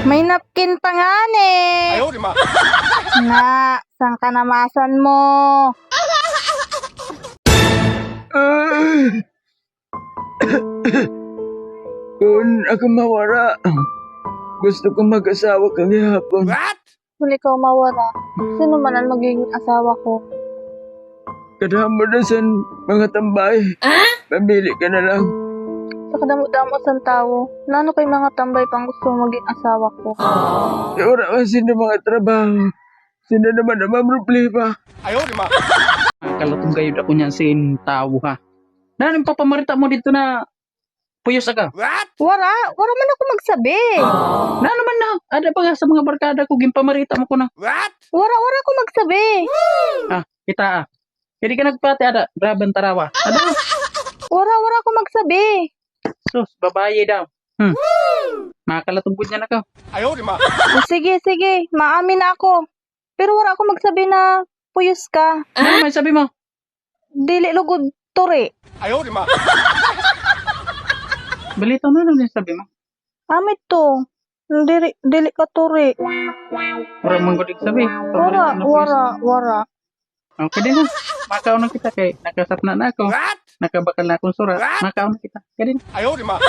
May napkin pa nga eh. Ayaw, di ma. Na, saan ka namasan mo? Kung ako mawara, gusto kong mag-asawa kang hapon. What? Kung ikaw mawala, sino man ang magiging asawa ko? Kadamo na sa mga tambay. Pamili ka na lang. Sa kadamo-damo sa tao, nano kay mga tambay pang gusto maging asawa ko? Ora man sino mga trabaho. Sino naman ang problema. Ayaw, di ma. Kalatong kayo ako niyan sin tao ha. Nanin papamarita mo dito na puyos ka. What? Wara man ako magsabi. Na naman na, ada pa nga sa mga barkada ko gimpamarita mo ko na. What? Wara ako magsabi. Kita Kaya di ka nagpati ada, graben tarawa. Ada, Wara ako magsabi. sus, babae daw. Makalatong niya na ka. Ayaw, di ma. O, sige, maamin na ako. Pero wara ako magsabi na puyos ka. Ano naman sabi mo? Dili lugod turi. Ayaw, di ma. Balito na lang yung sabi mo. Amit to. Dili ka turi. Wala mong gulig sabi. Pamarita na puyos. Wara. Okay din na. Makaw na kita kay nakasap na ako. What? Nakabakal na akong sura. What? Makaw na kita. Kaya din. Ayaw, di ma.